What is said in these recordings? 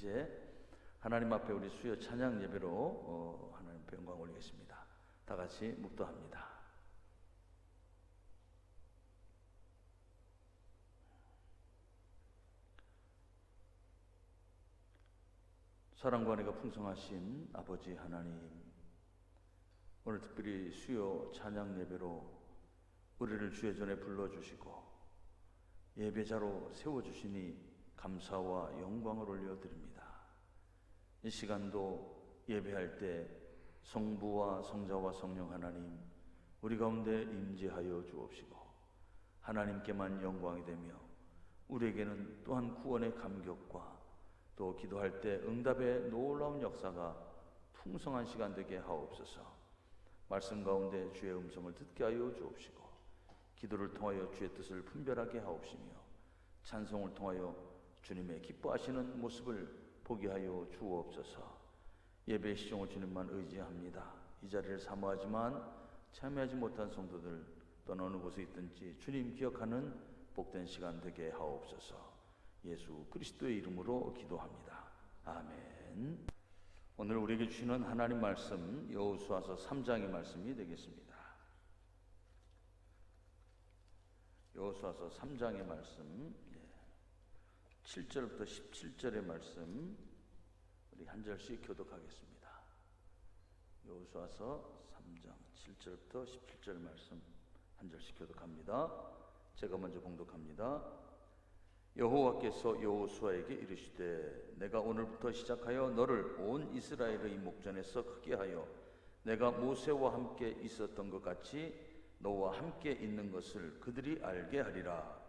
이제 하나님 앞에 우리 수요 찬양 예배로 하나님 앞에 영광 올리겠습니다. 다 같이 묵도합니다. 사랑과 은혜가 풍성하신 아버지 하나님, 오늘 특별히 수요 찬양 예배로 우리를 주의 전에 불러주시고 예배자로 세워주시니 감사와 영광을 올려드립니다. 이 시간도 예배할 때 성부와 성자와 성령 하나님 우리 가운데 임재하여 주옵시고 하나님께만 영광이 되며 우리에게는 또한 구원의 감격과 또 기도할 때 응답의 놀라운 역사가 풍성한 시간 되게 하옵소서. 말씀 가운데 주의 음성을 듣게 하여 주옵시고 기도를 통하여 주의 뜻을 분별하게 하옵시며 찬송을 통하여 주님의 기뻐하시는 모습을 보게 하여 주옵소서. 예배 시종을 주님만 의지합니다. 이 자리를 사모하지만 참여하지 못한 성도들 또 어느 곳에 있든지 주님 기억하는 복된 시간 되게 하옵소서. 예수 그리스도의 이름으로 기도합니다. 아멘. 오늘 우리에게 주시는 하나님 말씀 여호수아서 3장의 말씀이 되겠습니다. 여호수아서 3장의 말씀 7절부터 17절의 말씀 우리 한 절씩 교독하겠습니다. 여호수아서 3장 7절부터 17절 말씀 한 절씩 교독합니다. 제가 먼저 봉독합니다. 여호와께서 여호수아에게 이르시되 내가 오늘부터 시작하여 너를 온 이스라엘의 목전에서 크게 하여 내가 모세와 함께 있었던 것 같이 너와 함께 있는 것을 그들이 알게 하리라.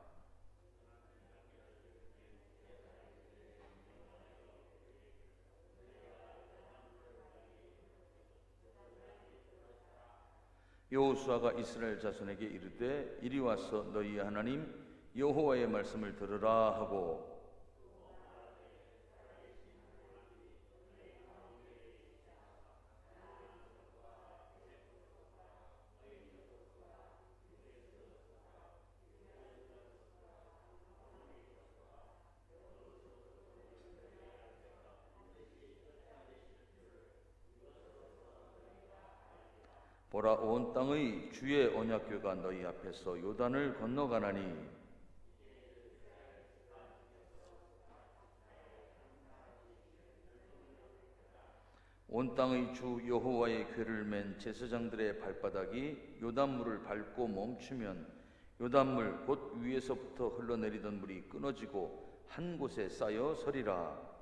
여호수아가 이스라엘 자손에게 이르되 이리 와서 너희 하나님 여호와의 말씀을 들으라 하고 보라 온 땅의 주의 언약궤가 너희 앞에서 요단을 건너가나니 온 땅의 주 여호와의 궤를 맨 제사장들의 발바닥이 요단물을 밟고 멈추면 요단물 곧 위에서부터 흘러내리던 물이 끊어지고 한 곳에 쌓여 서리라.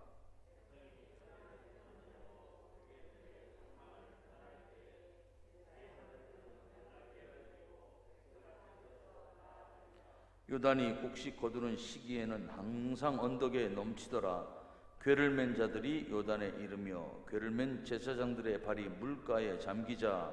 요단이 곡식 거두는 시기에는 항상 언덕에 넘치더라. 궤를 맨 자들이 요단에 이르며 궤를 맨 제사장들의 발이 물가에 잠기자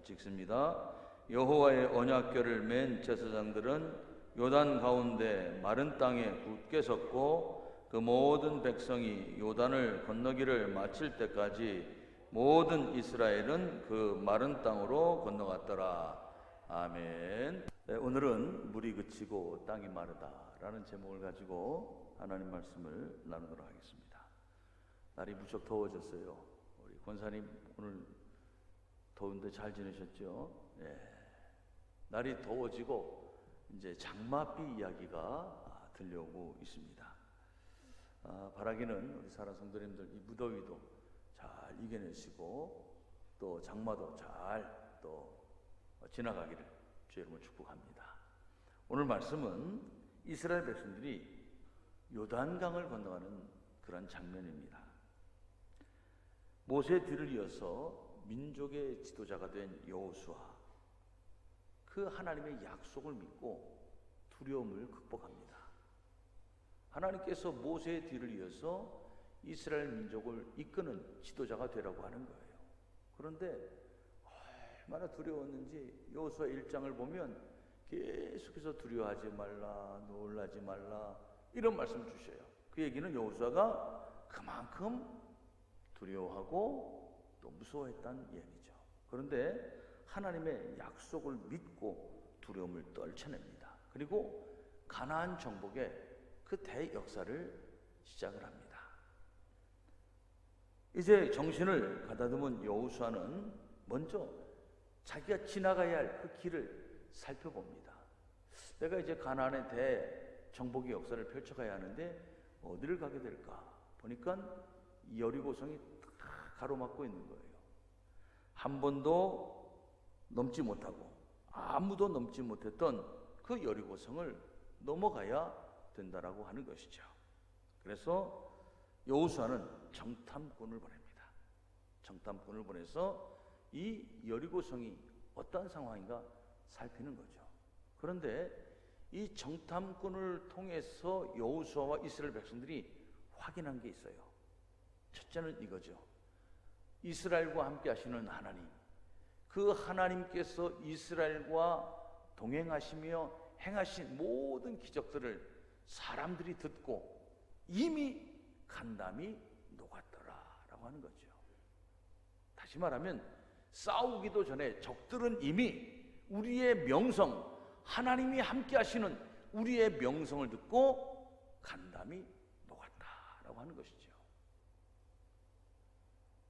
같이 읽습니다. 여호와의 언약궤를 맨 제사장들은 요단 가운데 마른 땅에 굳게 섰고 그 모든 백성이 요단을 건너기를 마칠 때까지 모든 이스라엘은 그 마른 땅으로 건너갔더라. 아멘. 네, 오늘은 물이 그치고 땅이 마르다라는 제목을 가지고 하나님 말씀을 나누도록 하겠습니다. 날이 무척 더워졌어요. 우리 권사님 오늘 더운데 잘 지내셨죠? 네. 날이 더워지고 이제 장마비 이야기가 들려오고 있습니다. 바라기는 우리 사랑 성도님들 이 무더위도 잘 이겨내시고 또 장마도 잘 또 지나가기를 주의 이름으로 축복합니다. 오늘 말씀은 이스라엘 백성들이 요단강을 건너가는 그런 장면입니다. 모세의 뒤를 이어서 민족의 지도자가 된 여호수아, 그 하나님의 약속을 믿고 두려움을 극복합니다. 하나님께서 모세의 뒤를 이어서 이스라엘 민족을 이끄는 지도자가 되라고 하는 거예요. 그런데 얼마나 두려웠는지 여호수아 1장을 보면 계속해서 두려워하지 말라, 놀라지 말라 이런 말씀을 주셔요. 그 얘기는 여호수아가 그만큼 두려워하고 또 무서워했다는 얘기죠. 그런데 하나님의 약속을 믿고 두려움을 떨쳐냅니다. 그리고 가나안 정복의 그 대역사를 시작을 합니다. 이제 정신을 가다듬은 여호수아는 먼저 자기가 지나가야 할 그 길을 살펴봅니다. 내가 이제 가나안의 대정복의 역사를 펼쳐가야 하는데 어디를 가게 될까? 보니까 여리고성이 다 가로막고 있는 거예요. 한 번도 넘지 못하고 아무도 넘지 못했던 그 여리고성을 넘어가야 된다라고 하는 것이죠. 그래서 여호수아는 정탐꾼을 보냅니다. 정탐꾼을 보내서 이 여리고성이 어떤 상황인가 살피는 거죠. 그런데 이 정탐꾼을 통해서 여호수아와 이스라엘 백성들이 확인한 게 있어요. 첫째는 이거죠. 이스라엘과 함께 하시는 하나님, 그 하나님께서 이스라엘과 동행하시며 행하신 모든 기적들을 사람들이 듣고 이미 간담이 녹았더라라고 하는 거죠. 다시 말하면 싸우기도 전에 적들은 이미 우리의 명성, 하나님이 함께 하시는 우리의 명성을 듣고 간담이 녹았다라고 하는 것이죠.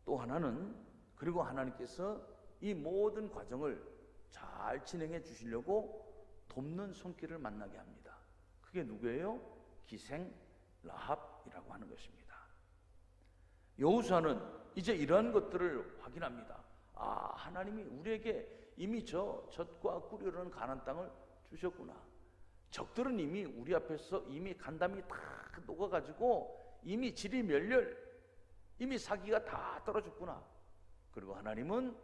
또 하나는 그리고 하나님께서 이 모든 과정을 잘 진행해 주시려고 돕는 손길을 만나게 합니다. 그게 누구예요? 기생 라합이라고 하는 것입니다. 여호수아는 이제 이러한 것들을 확인합니다. 하나님이 우리에게 이미 저 젖과 꿀이 흐르는 가나안 땅을 주셨구나. 적들은 이미 우리 앞에서 이미 간담이 다 녹아가지고 이미 질이 멸렬, 이미 사기가 다 떨어졌구나. 그리고 하나님은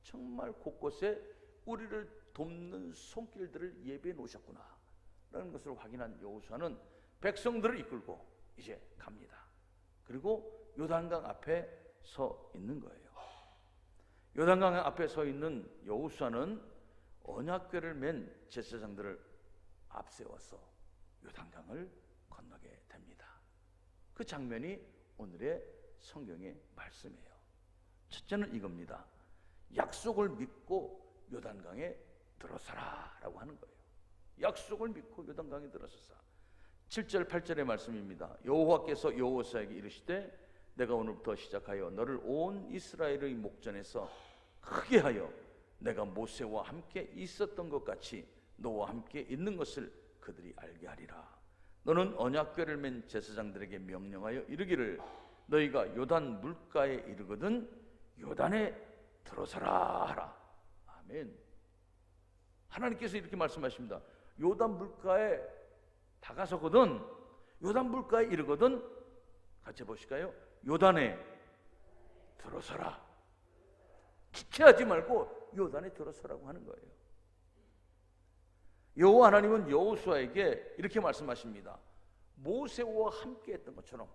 정말 곳곳에 우리를 돕는 손길들을 예비해 놓으셨구나 라는 것을 확인한 여호수아는 백성들을 이끌고 이제 갑니다. 그리고 요단강 앞에 서 있는 거예요. 요단강 앞에 서 있는 여호수아는 언약궤를 맨 제사장들을 앞세워서 요단강을 건너게 됩니다. 그 장면이 오늘의 성경의 말씀이에요. 첫째는 이겁니다. 약속을 믿고 요단강에 들어서라 라고 하는 거예요. 약속을 믿고 요단강에 들어서서 7절 8절의 말씀입니다. 여호와께서 여호수아에게 이르시되 내가 오늘부터 시작하여 너를 온 이스라엘의 목전에서 크게 하여 내가 모세와 함께 있었던 것 같이 너와 함께 있는 것을 그들이 알게 하리라. 너는 언약궤를 맨 제사장들에게 명령하여 이르기를 너희가 요단 물가에 이르거든 요단에 들어서라 하라. 아멘. 하나님께서 이렇게 말씀하십니다. 요단 물가에 다가서거든, 요단 물가에 이르거든, 같이 보실까요? 요단에 들어서라. 지체하지 말고 요단에 들어서라고 하는 거예요. 여호와 하나님은 여호수아에게 이렇게 말씀하십니다. 모세와 함께 했던 것처럼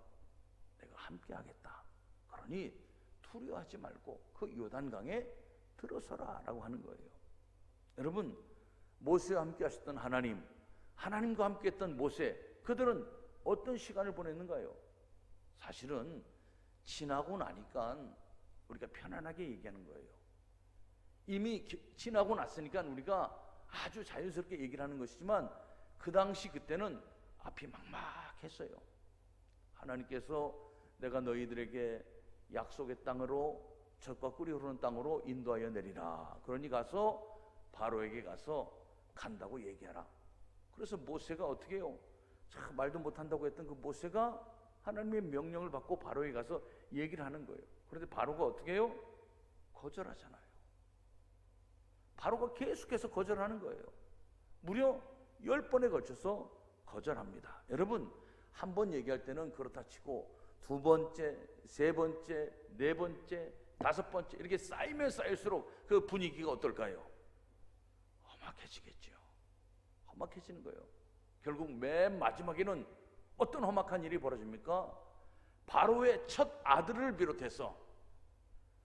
내가 함께 하겠다. 그러니 두려워하지 말고 그 요단강에 들어서라 라고 하는 거예요. 여러분, 모세와 함께 하셨던 하나님, 하나님과 함께 했던 모세, 그들은 어떤 시간을 보냈는가요? 사실은 지나고 나니까 우리가 편안하게 얘기하는 거예요. 이미 지나고 났으니까 우리가 아주 자연스럽게 얘기를 하는 것이지만 그 당시 그때는 앞이 막막했어요. 하나님께서 내가 너희들에게 약속의 땅으로 젖과 꿀이 흐르는 땅으로 인도하여 내리라. 그러니 가서 바로에게 가서 간다고 얘기하라. 그래서 모세가 어떻게 해요? 참 말도 못한다고 했던 그 모세가 하나님의 명령을 받고 바로에 가서 얘기를 하는 거예요. 그런데 바로가 어떻게 해요? 거절하잖아요. 바로가 계속해서 거절하는 거예요. 무려 10번에 걸쳐서 거절합니다. 여러분, 한 번 얘기할 때는 그렇다 치고 두 번째, 세 번째, 네 번째, 다섯 번째 이렇게 쌓이면 쌓일수록 그 분위기가 어떨까요? 험악해지겠죠. 험악해지는 거예요. 결국 맨 마지막에는 어떤 험악한 일이 벌어집니까? 바로의 첫 아들을 비롯해서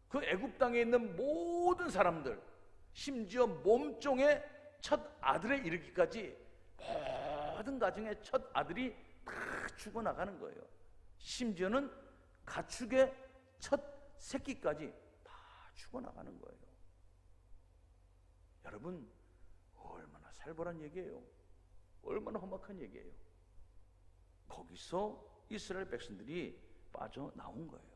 그 애굽 땅에 있는 모든 사람들, 심지어 몸종의 첫 아들에 이르기까지 모든 가정의 첫 아들이 다 죽어나가는 거예요. 심지어는 가축의 첫 새끼까지 다 죽어나가는 거예요. 여러분, 얼마나 살벌한 얘기예요. 얼마나 험악한 얘기예요. 거기서 이스라엘 백성들이 빠져나온 거예요.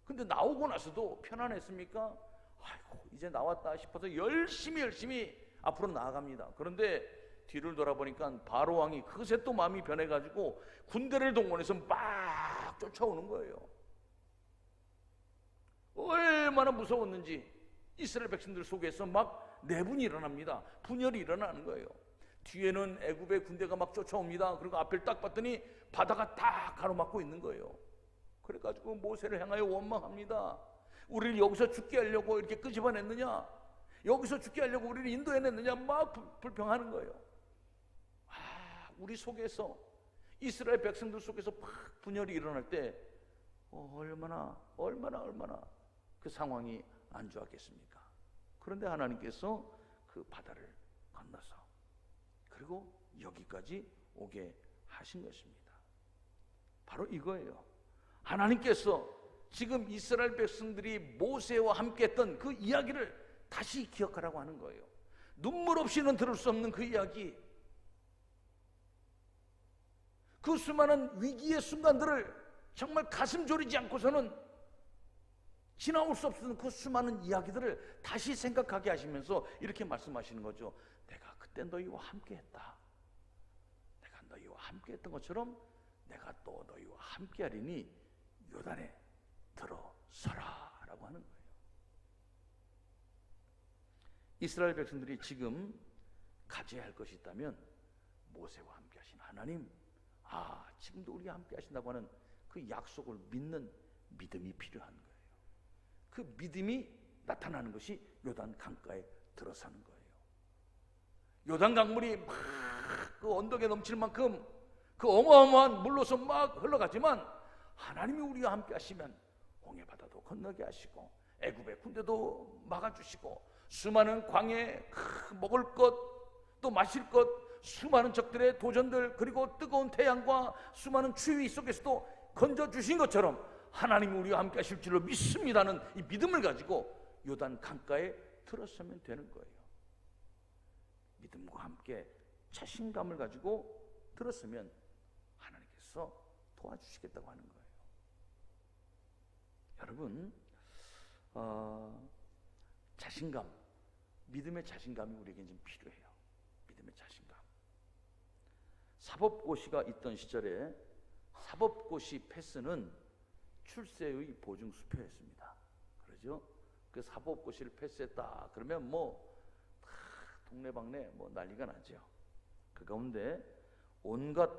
근데 나오고 나서도 편안했습니까? 아이고, 이제 나왔다 싶어서 열심히 앞으로 나아갑니다. 그런데 뒤를 돌아보니까 바로 왕이 그새 또 마음이 변해가지고 군대를 동원해서 막 쫓아오는 거예요. 얼마나 무서웠는지 이스라엘 백성들 속에서 막 내분이 일어납니다. 분열이 일어나는 거예요. 뒤에는 애굽의 군대가 막 쫓아옵니다. 그리고 앞을 딱 봤더니 바다가 딱 가로막고 있는 거예요. 그래가지고 모세를 향하여 원망합니다. 우리를 여기서 죽게 하려고 이렇게 끄집어냈느냐? 여기서 죽게 하려고 우리를 인도해냈느냐? 막 불평하는 거예요. 우리 속에서, 이스라엘 백성들 속에서 막 분열이 일어날 때 얼마나 그 상황이 안 좋았겠습니까? 그런데 하나님께서 그 바다를 건너서 그리고 여기까지 오게 하신 것입니다. 바로 이거예요. 하나님께서 지금 이스라엘 백성들이 모세와 함께 했던 그 이야기를 다시 기억하라고 하는 거예요. 눈물 없이는 들을 수 없는 그 이야기, 그 수많은 위기의 순간들을 정말 가슴 졸이지 않고서는 지나올 수 없는 그 수많은 이야기들을 다시 생각하게 하시면서 이렇게 말씀하시는 거죠. 내가 그때 너희와 함께 했다. 내가 너희와 함께 했던 것처럼 내가 또 너희와 함께 하리니 요단에 들어서라 라고 하는 거예요. 이스라엘 백성들이 지금 가져야 할 것이 있다면 모세와 함께 하신 하나님, 지금도 우리와 함께 하신다고 하는 그 약속을 믿는 믿음이 필요한 거예요. 그 믿음이 나타나는 것이 요단 강가에 들어서는 거예요. 요단 강물이 막 그 언덕에 넘칠 만큼 그 어마어마한 물로서 막 흘러가지만 하나님이 우리와 함께 하시면 홍해 바다도 건너게 하시고 애굽의 군대도 막아주시고 수많은 광야에 먹을 것 또 마실 것, 수많은 적들의 도전들, 그리고 뜨거운 태양과 수많은 추위 속에서도 건져주신 것처럼 하나님이 우리와 함께 하실 줄로 믿습니다는 이 믿음을 가지고 요단 강가에 들어서면 되는 거예요. 믿음과 함께 자신감을 가지고 들었으면 하나님께서 도와주시겠다고 하는 거예요. 여러분, 자신감, 믿음의 자신감이 우리에게 좀 필요해요. 믿음의 자신감. 사법고시가 있던 시절에 사법고시 패스는 출세의 보증수표였습니다. 그러죠? 그 사법고시를 패스했다 그러면 동네방네 난리가 나죠. 그 가운데 온갖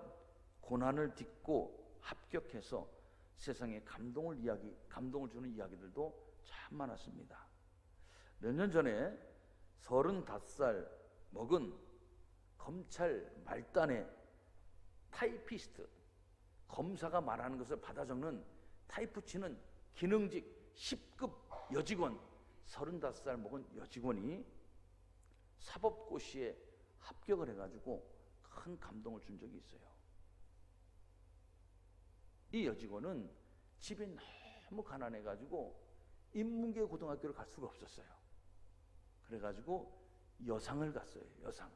고난을 딛고 합격해서 세상에 감동을 주는 이야기들도 참 많았습니다. 몇 년 전에 35살 먹은 검찰 말단의 타이피스트, 검사가 말하는 것을 받아 적는 타이프 치는 기능직 10급 여직원, 35살 먹은 여직원이 사법고시에 합격을 해가지고 큰 감동을 준 적이 있어요. 이 여직원은 집이 너무 가난해가지고 인문계 고등학교를 갈 수가 없었어요. 그래가지고 여상을 갔어요. 여상.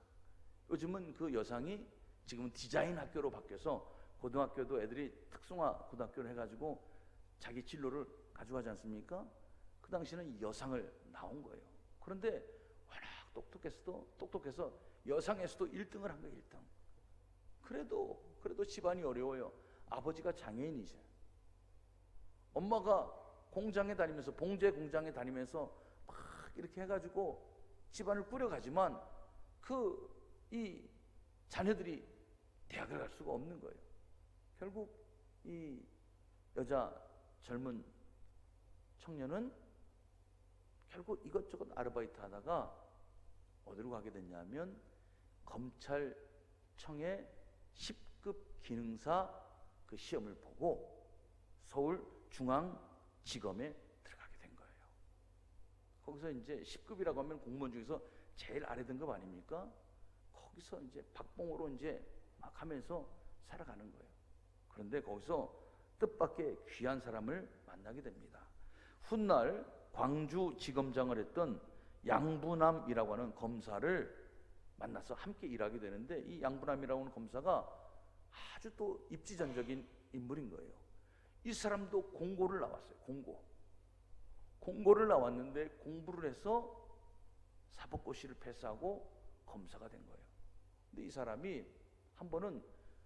요즘은 그 여상이 지금은 디자인 학교로 바뀌어서 고등학교도 애들이 특성화 고등학교를 해가지고 자기 진로를 가져가지 않습니까? 그 당시에는 여상을 나온 거예요. 그런데 워낙 똑똑해서 여상에서도 1등을 한 거예요. 1등. 그래도 집안이 어려워요. 아버지가 장애인이죠. 엄마가 공장에 다니면서, 봉제 공장에 다니면서 막 이렇게 해가지고 집안을 꾸려가지만 이 자녀들이 대학을 갈 수가 없는 거예요. 결국 이 여자 젊은 청년은 결국 이것저것 아르바이트 하다가 어디로 가게 됐냐면 검찰청의 10급 기능사 그 시험을 보고 서울중앙지검에 들어가게 된 거예요. 거기서 이제 10급이라고 하면 공무원 중에서 제일 아래 등급 아닙니까? 거기서 이제 박봉으로 이제 막 하면서 살아가는 거예요. 그런데 거기서 뜻밖의 귀한 사람을 만나게 됩니다. 훗날 광주지검장을 했던 양부남이라고 하는 검사를 만나서 함께 일하게 되는데, 이 양부남이라고 하는 검사가 아주 또 입지전적인 인물인 거예요. 이 사람도 공고를 나왔어요. 공고를 나왔는데 공부를 해서 사법고시를 패스하고 검사가 된 거예요. 근데 이 사람이 한 번은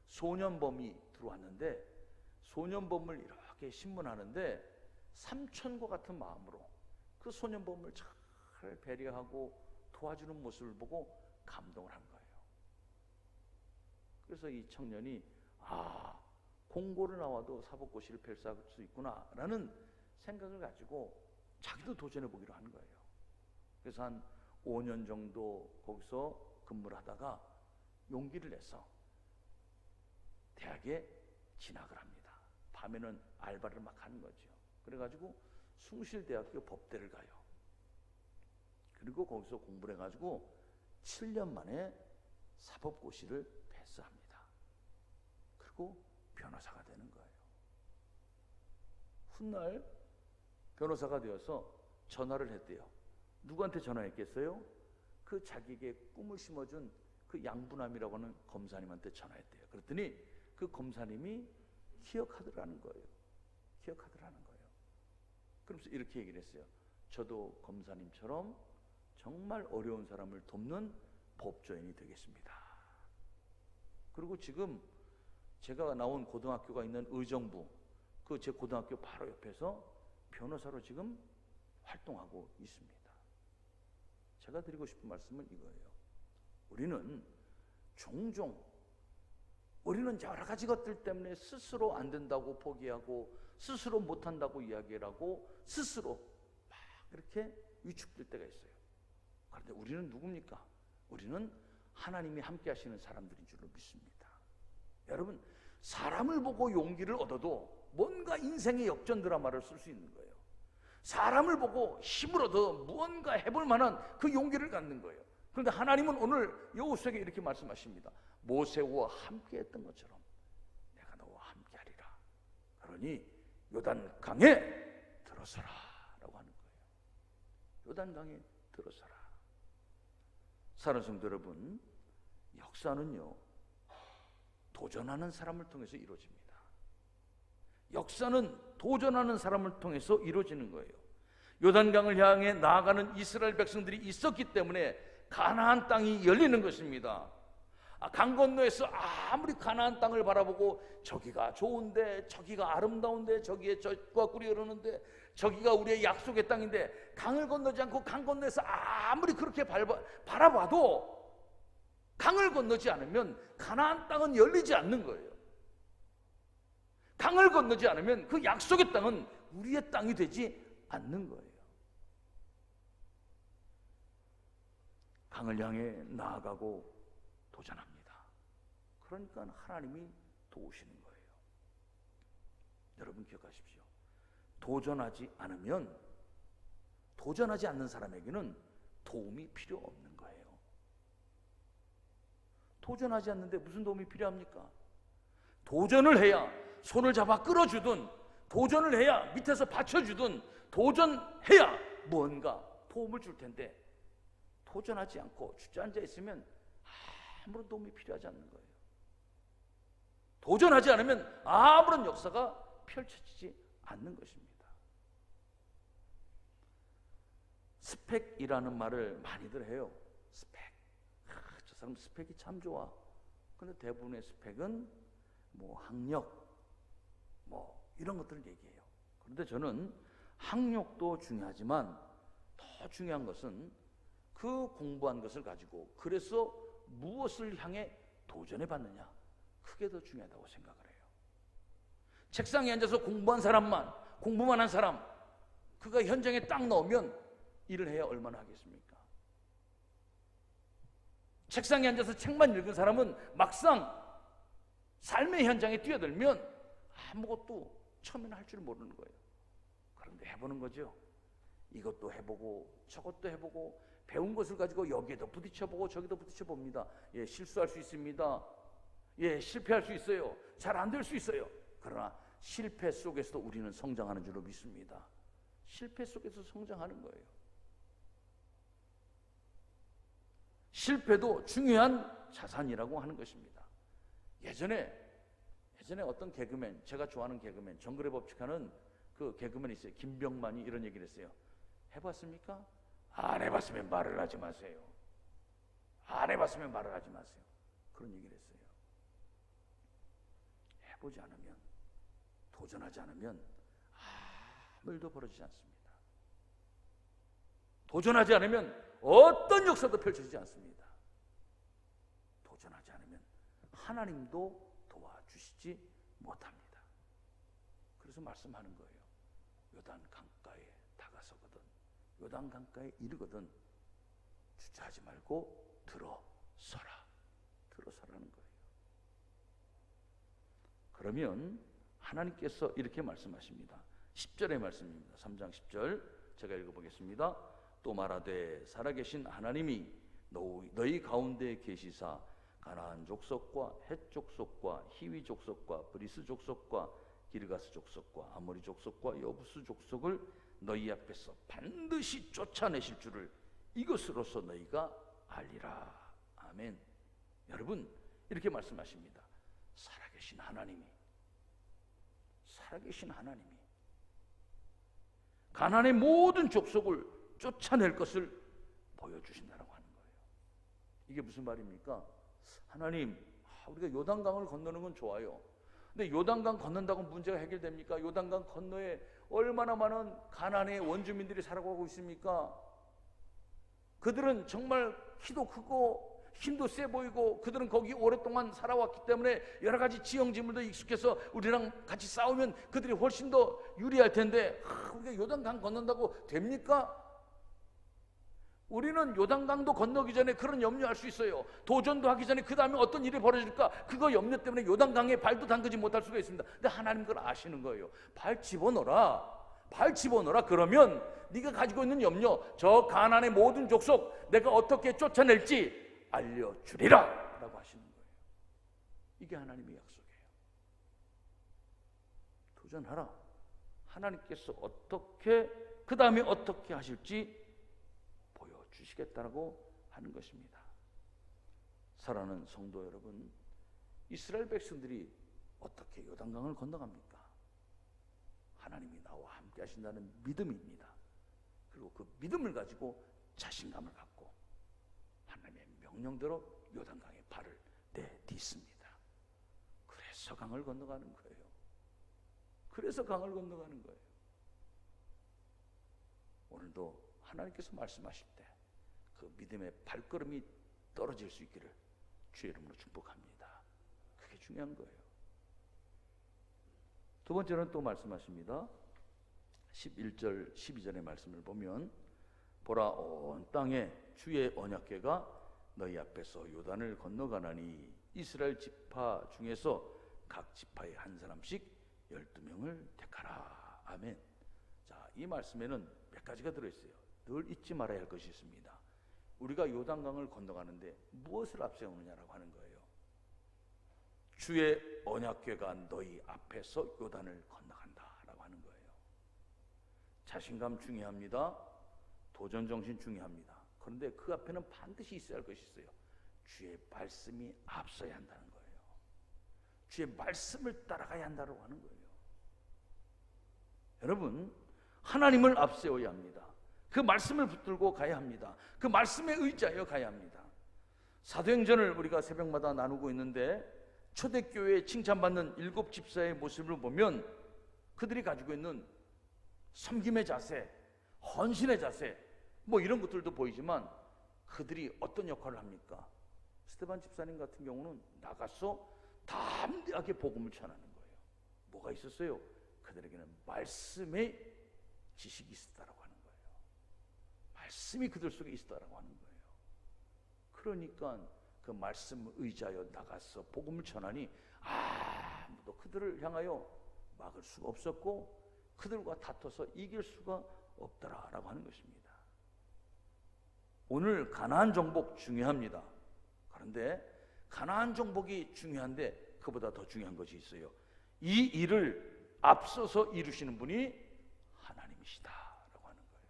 소년범이 들어왔는데, 소년범을 이렇게 신문하는데 삼촌과 같은 마음으로 그 소년범을 잘 배려하고 도와주는 모습을 보고 감동을 한 거예요. 그래서 이 청년이 공고를 나와도 사법고시를 패스할 수 있구나 라는 생각을 가지고 자기도 도전해 보기로 한 거예요. 그래서 한 5년 정도 거기서 근무를 하다가 용기를 내서 대학에 진학을 합니다. 밤에는 알바를 막 하는 거죠. 그래가지고 숭실대학교 법대를 가요. 그리고 거기서 공부를 해가지고 7년 만에 사법고시를 패스합니다. 그리고 변호사가 되는 거예요. 훗날 변호사가 되어서 전화를 했대요. 누구한테 전화했겠어요? 그 자기에게 꿈을 심어준 그 양부남이라고 하는 검사님한테 전화했대요. 그랬더니 그 검사님이 기억하더라는 거예요. 그러면서 이렇게 얘기를 했어요. 저도 검사님처럼 정말 어려운 사람을 돕는 법조인이 되겠습니다. 그리고 지금 제가 나온 고등학교가 있는 의정부, 그 제 고등학교 바로 옆에서 변호사로 지금 활동하고 있습니다. 제가 드리고 싶은 말씀은 이거예요. 우리는 종종 여러 가지 것들 때문에 스스로 안 된다고 포기하고 스스로 못한다고 이야기를 하고 스스로 막 그렇게 위축될 때가 있어요. 그런데 우리는 누굽니까? 우리는 하나님이 함께 하시는 사람들인 줄로 믿습니다. 여러분, 사람을 보고 용기를 얻어도 뭔가 인생의 역전 드라마를 쓸 수 있는 거예요. 사람을 보고 힘을 얻어 무언가 해볼 만한 그 용기를 갖는 거예요. 그런데 하나님은 오늘 여호수아에게 이렇게 말씀하십니다. 모세와 함께 했던 것처럼 내가 너와 함께 하리라. 그러니 요단강에 들어서라 라고 하는 거예요. 요단강에 들어서라. 사랑하는 성도 여러분, 역사는요 도전하는 사람을 통해서 이루어집니다. 역사는 도전하는 사람을 통해서 이루어지는 거예요. 요단강을 향해 나아가는 이스라엘 백성들이 있었기 때문에 가나안 땅이 열리는 것입니다. 강 건너에서 아무리 가나안 땅을 바라보고 저기가 좋은데, 저기가 아름다운데, 저기에 젖과 꿀이 흐르는데, 저기가 우리의 약속의 땅인데, 강을 건너지 않고 강 건너에서 아무리 그렇게 바라봐도 강을 건너지 않으면 가나안 땅은 열리지 않는 거예요. 강을 건너지 않으면 그 약속의 땅은 우리의 땅이 되지 않는 거예요. 강을 향해 나아가고 도전합니다. 그러니까 하나님이 도우시는 거예요. 여러분 기억하십시오. 도전하지 않는 사람에게는 도움이 필요 없는 거예요. 도전하지 않는데 무슨 도움이 필요합니까? 도전을 해야 손을 잡아 끌어주든, 도전을 해야 밑에서 받쳐주든, 도전해야 뭔가 도움을 줄 텐데, 도전하지 않고 주저앉아 있으면 아무런 도움이 필요하지 않는 거예요. 도전하지 않으면 아무런 역사가 펼쳐지지 않는 것입니다. 스펙이라는 말을 많이들 해요. 스펙. 저 사람 스펙이 참 좋아. 근데 대부분의 스펙은 학력, 이런 것들을 얘기해요. 그런데 저는 학력도 중요하지만 더 중요한 것은 그 공부한 것을 가지고 그래서 무엇을 향해 도전해 봤느냐, 그게 더 중요하다고 생각을 해요. 책상에 앉아서 공부만 한 사람, 그가 현장에 딱 넣으면 일을 해야 얼마나 하겠습니까? 책상에 앉아서 책만 읽은 사람은 막상 삶의 현장에 뛰어들면 아무것도 처음에는 할 줄 모르는 거예요. 그런데 해보는 거죠. 이것도 해보고 저것도 해보고 배운 것을 가지고 여기에도 부딪혀보고 저기도 부딪혀봅니다. 예, 실수할 수 있습니다. 예, 실패할 수 있어요. 잘 안 될 수 있어요. 그러나 실패 속에서도 우리는 성장하는 줄로 믿습니다. 실패 속에서 성장하는 거예요. 실패도 중요한 자산이라고 하는 것입니다. 예전에 어떤 개그맨, 제가 좋아하는 개그맨, 정글의 법칙하는 그 개그맨이 있어요. 김병만이 이런 얘기를 했어요. 해봤습니까? 안 해봤으면 말을 하지 마세요. 안 해봤으면 말을 하지 마세요. 그런 얘기를 했어요. 해보지 않으면, 도전하지 않으면 아무 일도 벌어지지 않습니다. 도전하지 않으면 어떤 역사도 펼쳐지지 않습니다. 도전하지 않으면 하나님도 도와주시지 못합니다. 그래서 말씀하는 거예요. 요단 강가에 다가서거든, 요단 강가에 이르거든 주저하지 말고 들어서라는 거예요. 그러면 하나님께서 이렇게 말씀하십니다. 10절의 말씀입니다. 3장 10절 제가 읽어보겠습니다. 또 말하되 살아계신 하나님이 너희 가운데 계시사 가나안 족속과 헷 족속과 히위 족속과 브리스 족속과 기르가스 족속과 아모리 족속과 여부스 족속을 너희 앞에서 반드시 쫓아내실 줄을 이것으로서 너희가 알리라. 아멘. 여러분, 이렇게 말씀하십니다. 살아계신 하나님이 가나안의 모든 족속을 쫓아낼 것을 보여주신다고 하는 거예요. 이게 무슨 말입니까? 하나님, 우리가 요단강을 건너는 건 좋아요. 근데 요단강 건넌다고 문제가 해결됩니까? 요단강 건너에 얼마나 많은 가나안의 원주민들이 살아가고 있습니까? 그들은 정말 키도 크고 힘도 세 보이고 그들은 거기 오랫동안 살아왔기 때문에 여러 가지 지형지물도 익숙해서 우리랑 같이 싸우면 그들이 훨씬 더 유리할 텐데 우리가 요단강 건넌다고 됩니까? 우리는 요단강도 건너기 전에 그런 염려할 수 있어요. 도전도 하기 전에 그 다음에 어떤 일이 벌어질까, 그거 염려 때문에 요단강에 발도 담그지 못할 수가 있습니다. 근데 하나님 그걸 아시는 거예요. 발 집어넣어라. 그러면 네가 가지고 있는 염려, 저 가나안의 모든 족속 내가 어떻게 쫓아낼지 알려주리라 라고 하시는 거예요. 이게 하나님의 약속이에요. 도전하라. 하나님께서 어떻게, 그 다음에 어떻게 하실지 보여주시겠다고 하는 것입니다. 사랑하는 성도 여러분, 이스라엘 백성들이 어떻게 요단강을 건너갑니까? 하나님이 나와 함께 하신다는 믿음입니다. 그리고 그 믿음을 가지고 자신감을 갖고 하나님의 명령대로 요단강에 발을 내딛습니다. 그래서 강을 건너가는 거예요. 오늘도 하나님께서 말씀하실 때 그 믿음의 발걸음이 떨어질 수 있기를 주의 이름으로 축복합니다. 그게 중요한 거예요. 두 번째는 또 말씀하십니다. 11절 12절의 말씀을 보면 보라, 온 땅에 주의 언약궤가 너희 앞에서 요단을 건너가나니 이스라엘 지파 중에서 각 지파에 한 사람씩 12명을 택하라. 아멘. 자, 이 말씀에는 몇 가지가 들어있어요. 늘 잊지 말아야 할 것이 있습니다. 우리가 요단강을 건너가는데 무엇을 앞세우느냐라고 하는 거예요. 주의 언약궤가 너희 앞에서 요단을 건너간다라고 하는 거예요. 자신감 중요합니다. 도전정신 중요합니다. 그런데 그 앞에는 반드시 있어야 할 것이 있어요. 주의 말씀이 앞서야 한다는 거예요. 주의 말씀을 따라가야 한다고 하는 거예요. 여러분, 하나님을 앞세워야 합니다. 그 말씀을 붙들고 가야 합니다. 그 말씀에 의지하여 가야 합니다. 사도행전을 우리가 새벽마다 나누고 있는데 초대교회에 칭찬받는 7 집사의 모습을 보면 그들이 가지고 있는 섬김의 자세, 헌신의 자세, 뭐 이런 것들도 보이지만 그들이 어떤 역할을 합니까? 스데반 집사님 같은 경우는 나가서 담대하게 복음을 전하는 거예요. 뭐가 있었어요? 그들에게는 말씀의 지식이 있었다라고 하는 거예요. 말씀이 그들 속에 있었다라고 하는 거예요. 그러니까 그 말씀을 의지하여 나가서 복음을 전하니 아무도 그들을 향하여 막을 수가 없었고 그들과 다퉈서 이길 수가 없더라라고 하는 것입니다. 오늘 가나안 정복 중요합니다. 그런데 가나안 정복이 중요한데 그보다 더 중요한 것이 있어요. 이 일을 앞서서 이루시는 분이 하나님이시다라고 하는 거예요.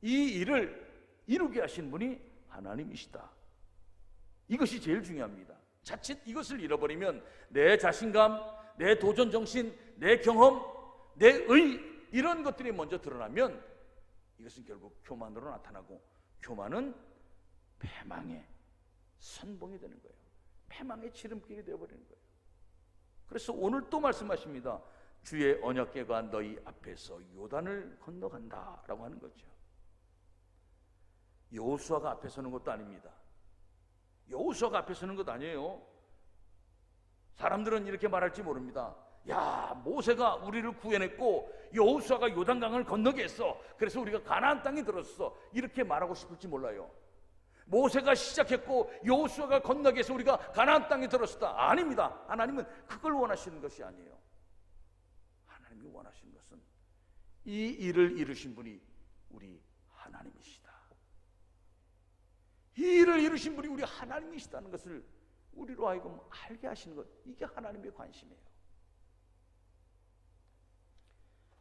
이 일을 이루게 하신 분이 하나님이시다. 이것이 제일 중요합니다. 자칫 이것을 잃어버리면 내 자신감, 내 도전 정신, 내 경험, 내 의 이런 것들이 먼저 드러나면 이것은 결국 교만으로 나타나고 교만은 패망의 선봉이 되는 거예요. 패망의 지름길이 되어버리는 거예요. 그래서 오늘 또 말씀하십니다. 주의 언약궤가 너희 앞에서 요단을 건너간다 라고 하는 거죠. 여호수아가 앞에 서는 것도 아닙니다. 여호수아가 앞에 서는 것 아니에요. 사람들은 이렇게 말할지 모릅니다. 야, 모세가 우리를 구해냈고 여호수아가 요단강을 건너게 했어. 그래서 우리가 가나안 땅에 들었어. 이렇게 말하고 싶을지 몰라요. 모세가 시작했고 여호수아가 건너게 해서 우리가 가나안 땅에 들었다. 아닙니다. 하나님은 그걸 원하시는 것이 아니에요. 하나님이 원하시는 것은 이 일을 이루신 분이 우리 하나님이시다. 이 일을 이루신 분이 우리 하나님이시다는 것을 우리로 하여금 알게 하시는 것, 이게 하나님의 관심이에요.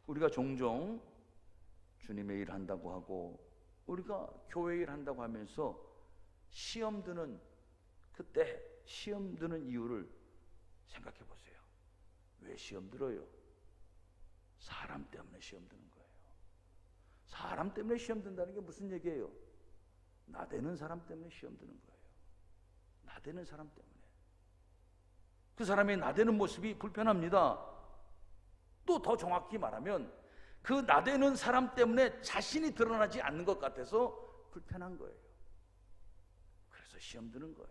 우리가 종종 주님의 일 한다고 하고 우리가 교회 일 한다고 하면서 시험 드는 그때 시험 드는 이유를 생각해 보세요. 왜 시험 들어요? 사람 때문에 시험 드는 거예요. 사람 때문에 시험 든다는 게 무슨 얘기예요? 나대는 사람 때문에 시험 드는 거예요. 나대는 사람 때문에. 그 사람의 나대는 모습이 불편합니다. 또 더 정확히 말하면 그 나대는 사람 때문에 자신이 드러나지 않는 것 같아서 불편한 거예요. 그래서 시험 드는 거예요.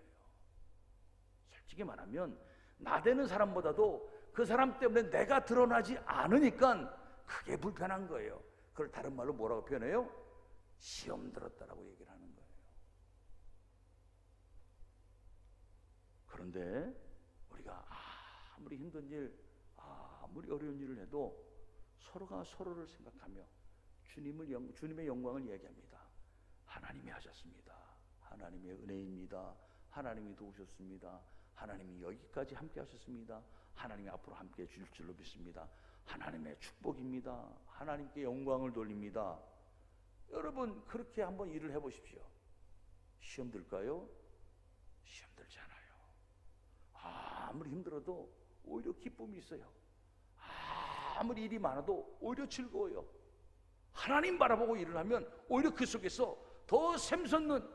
솔직히 말하면 나대는 사람보다도 그 사람 때문에 내가 드러나지 않으니까 그게 불편한 거예요. 그걸 다른 말로 뭐라고 표현해요? 시험 들었다라고 얘기를 하는 거예요. 그런데 우리가 아무리 힘든 일, 아무리 어려운 일을 해도 서로가 서로를 생각하며 주님의 영광을 얘기합니다. 하나님이 하셨습니다. 하나님의 은혜입니다. 하나님이 도우셨습니다. 하나님이 여기까지 함께 하셨습니다. 하나님이 앞으로 함께 해주실 줄로 믿습니다. 하나님의 축복입니다. 하나님께 영광을 돌립니다. 여러분 그렇게 한번 일을 해보십시오. 시험 들까요? 시험 들지 않아요. 아무리 힘들어도 오히려 기쁨이 있어요. 아무리 일이 많아도 오히려 즐거워요. 하나님 바라보고 일을 하면 오히려 그 속에서 더 샘솟는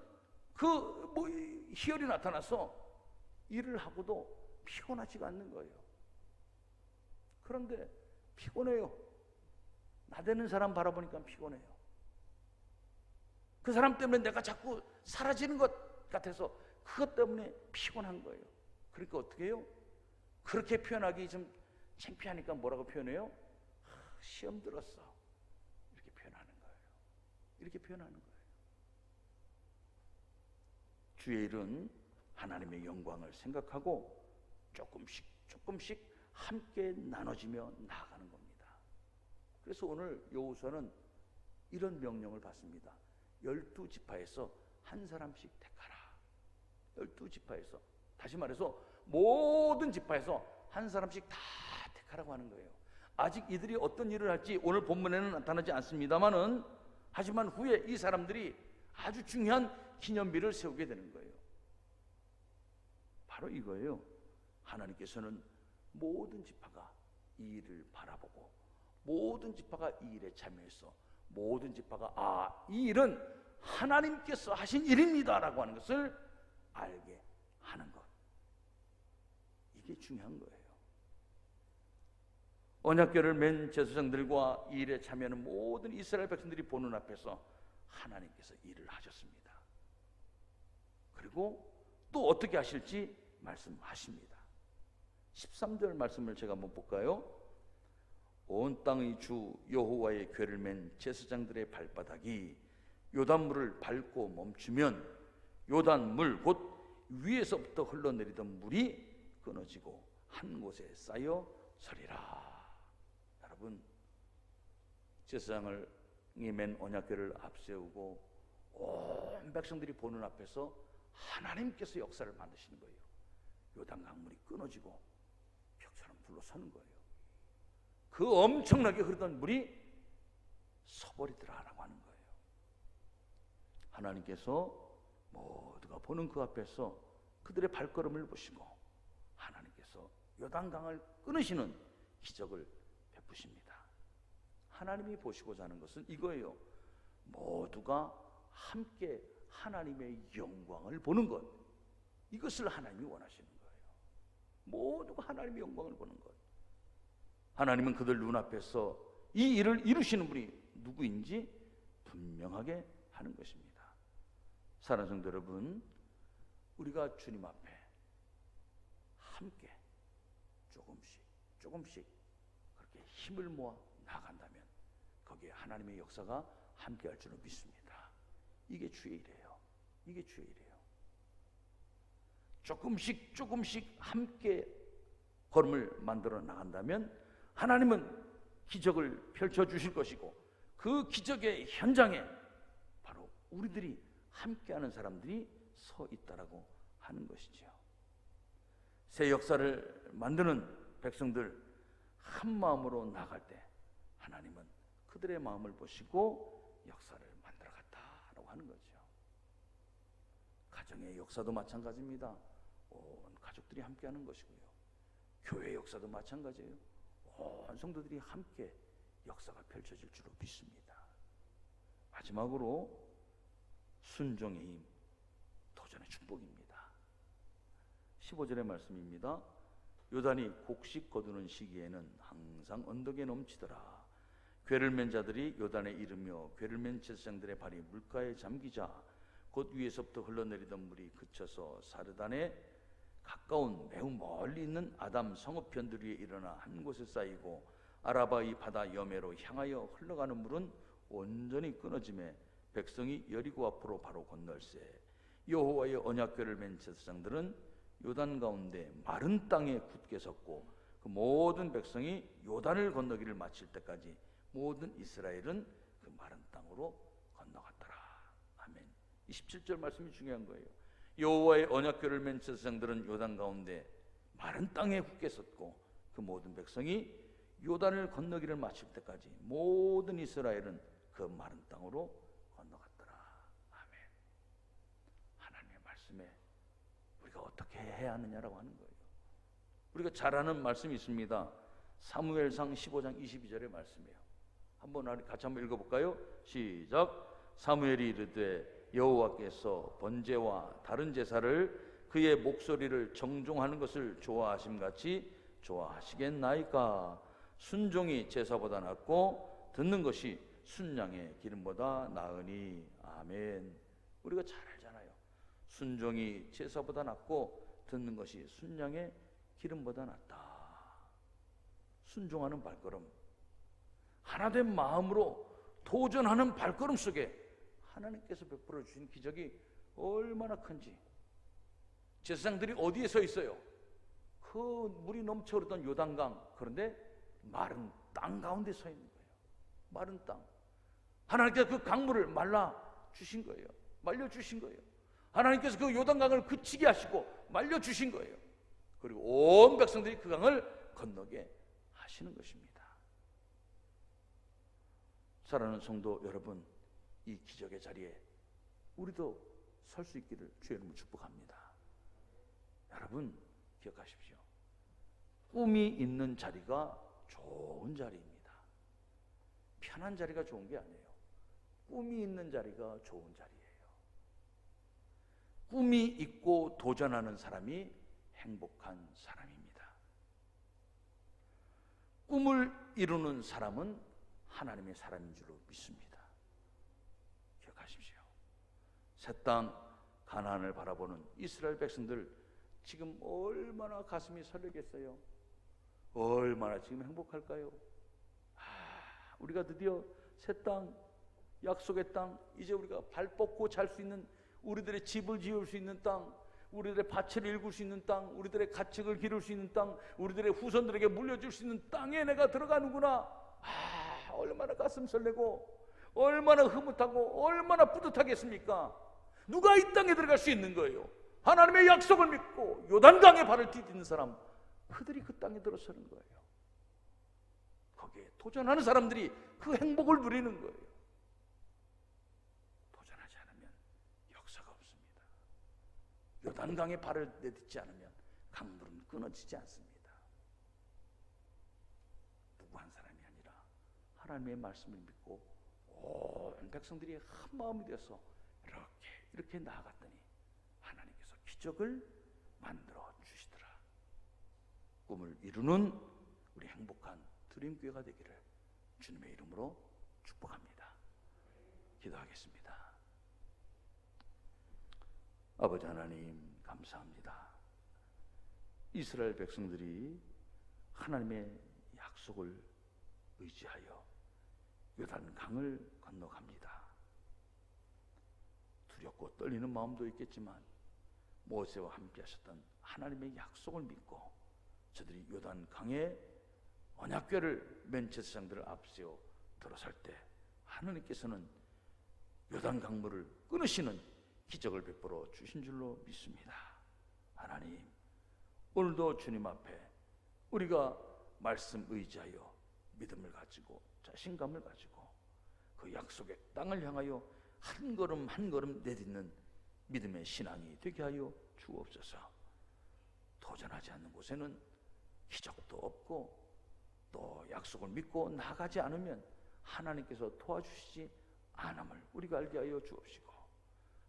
희열이 나타나서 일을 하고도 피곤하지가 않는 거예요. 그런데 피곤해요. 나대는 사람 바라보니까 피곤해요. 그 사람 때문에 내가 자꾸 사라지는 것 같아서 그것 때문에 피곤한 거예요. 그러니까 어떻게 해요? 그렇게 표현하기 좀 창피하니까 뭐라고 표현해요? 시험 들었어. 이렇게 표현하는 거예요. 이렇게 표현하는 거예요. 주의 일은 하나님의 영광을 생각하고 조금씩 함께 나눠지며 나아가는 겁니다. 그래서 오늘 여호수아는 이런 명령을 받습니다. 12지파에서 한 사람씩 택하라. 12지파에서, 다시 말해서 모든 지파에서 한 사람씩 다 택하라고 하는 거예요. 아직 이들이 어떤 일을 할지 오늘 본문에는 나타나지 않습니다만은, 하지만 후에 이 사람들이 아주 중요한 기념비를 세우게 되는 거예요. 바로 이거예요. 하나님께서는 모든 지파가 이 일을 바라보고 모든 지파가 이 일에 참여해서 모든 지파가 이 일은 하나님께서 하신 일입니다 라고 하는 것을 알게 하는 것, 이게 중요한 거예요. 언약궤를 맨 제사장들과 이 일에 참여하는 모든 이스라엘 백성들이 보는 앞에서 하나님께서 일을 하셨습니다. 그리고 또 어떻게 하실지 말씀하십니다. 13절 말씀을 제가 한번 볼까요? 온 땅의 주 여호와의 궤를 맨 제사장들의 발바닥이 요단물을 밟고 멈추면 요단물 곧 위에서부터 흘러내리던 물이 끊어지고 한 곳에 쌓여 서리라. 여러분, 제사장을 맨 언약궤를 앞세우고 온 백성들이 보는 앞에서 하나님께서 역사를 만드시는 거예요. 요단 강물이 끊어지고 벽처럼 둘러서는 거예요. 그 엄청나게 흐르던 물이 서버리더라라고 하는 거예요. 하나님께서 모두가 보는 그 앞에서 그들의 발걸음을 보시고 하나님께서 요단강을 끊으시는 기적을 베푸십니다. 하나님이 보시고자 하는 것은 이거예요. 모두가 함께 하나님의 영광을 보는 것. 이것을 하나님이 원하시는 거예요. 모두가 하나님의 영광을 보는 것. 하나님은 그들 눈앞에서 이 일을 이루시는 분이 누구인지 분명하게 하는 것입니다. 사랑하는 성도 여러분, 우리가 주님 앞에 함께 조금씩 그렇게 힘을 모아 나간다면 거기에 하나님의 역사가 함께 할 줄은 믿습니다. 이게 주의 일이에요. 이게 주의 일이에요. 조금씩 함께 걸음을 만들어 나간다면 하나님은 기적을 펼쳐주실 것이고 그 기적의 현장에 바로 우리들이 함께하는 사람들이 서 있다라고 하는 것이죠. 새 역사를 만드는 백성들 한 마음으로 나갈 때 하나님은 그들의 마음을 보시고 역사를 만들어갔다라고 하는 거죠. 가정의 역사도 마찬가지입니다. 온 가족들이 함께하는 것이고요. 교회 역사도 마찬가지예요. 온 성도들이 함께 역사가 펼쳐질 줄로 믿습니다. 마지막으로 순종의 힘, 도전의 축복입니다. 15절의 말씀입니다. 요단이 곡식 거두는 시기에는 항상 언덕에 넘치더라. 궤를 맨 자들이 요단에 이르며 궤를 맨 제사장들의 발이 물가에 잠기자 곧 위에서부터 흘러내리던 물이 그쳐서 사르단에 가까운 매우 멀리 있는 아담 성읍편들 위에 일어나 한 곳에 쌓이고 아라바의 바다 여매로 향하여 흘러가는 물은 온전히 끊어지매 백성이 여리고 앞으로 바로 건널세. 여호와의 언약궤를 맨 제사장들은 요단 가운데 마른 땅에 굳게 섰고 그 모든 백성이 요단을 건너기를 마칠 때까지 모든 이스라엘은 그 마른 땅으로 건너갔더라. 아멘. 27절 말씀이 중요한 거예요. 여호와의 언약궤를 맨 제사장들은 요단 가운데 마른 땅에 굳게 섰고 그 모든 백성이 요단을 건너기를 마칠 때까지 모든 이스라엘은 그 마른 땅으로 건너갔더라. 아멘. 하나님의 말씀에 우리가 어떻게 해야 하느냐라고 하는 거예요. 우리가 잘 아는 말씀이 있습니다. 사무엘상 15장 22절의 말씀이에요. 같이 한번 읽어볼까요? 시작. 사무엘이 이르되 여호와께서 번제와 다른 제사를 그의 목소리를 정종하는 것을 좋아하심같이 좋아하시겠나이까. 순종이 제사보다 낫고 듣는 것이 순양의 기름보다 나으니. 아멘. 우리가 잘 알잖아요. 순종이 제사보다 낫고 듣는 것이 순양의 기름보다 낫다. 순종하는 발걸음, 하나된 마음으로 도전하는 발걸음 속에 하나님께서 베풀어 주신 기적이 얼마나 큰지. 제사장들이 어디에 서 있어요? 그 물이 넘쳐 흐르던 요단강, 그런데 마른 땅 가운데 서 있는 거예요. 마른 땅. 하나님께서 그 강물을 말라 주신 거예요. 말려 주신 거예요. 하나님께서 그 요단강을 그치게 하시고 말려 주신 거예요. 그리고 온 백성들이 그 강을 건너게 하시는 것입니다. 사랑하는 성도 여러분, 이 기적의 자리에 우리도 설 수 있기를 주의 이름으로 축복합니다. 여러분 기억하십시오. 꿈이 있는 자리가 좋은 자리입니다. 편한 자리가 좋은 게 아니에요. 꿈이 있는 자리가 좋은 자리예요. 꿈이 있고 도전하는 사람이 행복한 사람입니다. 꿈을 이루는 사람은 하나님의 사람인 줄로 믿습니다. 기억하십시오. 새 땅 가나안을 바라보는 이스라엘 백성들 지금 얼마나 가슴이 설레겠어요. 얼마나 지금 행복할까요? 우리가 드디어 새 땅, 약속의 땅, 이제 우리가 발 뻗고 잘 수 있는, 우리들의 집을 지을 수 있는 땅, 우리들의 밭을 일굴 수 있는 땅, 우리들의 가축을 기를 수 있는 땅, 우리들의 후손들에게 물려줄 수 있는 땅에 내가 들어가는구나. 얼마나 가슴 설레고 얼마나 흐뭇하고 얼마나 뿌듯하겠습니까? 누가 이 땅에 들어갈 수 있는 거예요? 하나님의 약속을 믿고 요단강에 발을 디디는 사람, 그들이 그 땅에 들어서는 거예요. 거기에 도전하는 사람들이 그 행복을 누리는 거예요. 도전하지 않으면 역사가 없습니다. 요단강에 발을 내딛지 않으면 강물은 끊어지지 않습니다. 누구 한 사람이 아니라 하나님의 말씀을 믿고 온 백성들이 한 마음이 되어서 이렇게 나아갔더니 하나님께서 기적을 만들어 주시더라. 꿈을 이루는 우리 행복한 드림교회가 되기를 주님의 이름으로 축복합니다. 기도하겠습니다. 아버지 하나님, 감사합니다. 이스라엘 백성들이 하나님의 약속을 의지하여 요단강을 건너갑니다. 두렵고 떨리는 마음도 있겠지만 모세와 함께 하셨던 하나님의 약속을 믿고 저들이 요단강에 언약궤를 맨 제사장들을 앞세워 들어설 때 하나님께서는 요단 강물을 끊으시는 기적을 베풀어 주신 줄로 믿습니다. 하나님, 오늘도 주님 앞에 우리가 말씀 의지하여 믿음을 가지고 자신감을 가지고 그 약속의 땅을 향하여 한 걸음 한 걸음 내딛는 믿음의 신앙이 되게 하여 주옵소서. 도전하지 않는 곳에는 기적도 없고 또 약속을 믿고 나가지 않으면 하나님께서 도와주시지 않음을 우리가 알게 하여 주옵시고,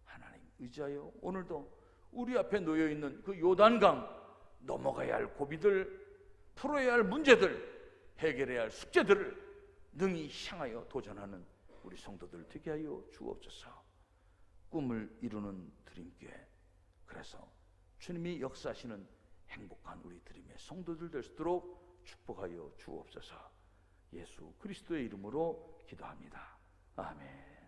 하나님 의지하여 오늘도 우리 앞에 놓여있는 그 요단강 넘어가야 할 고비들, 풀어야 할 문제들, 해결해야 할 숙제들을 능히 향하여 도전하는 우리 성도들 되게 하여 주옵소서. 꿈을 이루는 드림교회, 그래서 주님이 역사하시는 행복한 우리 드림의 성도들 될 수 있도록 축복하여 주옵소서. 예수 그리스도의 이름으로 기도합니다. 아멘.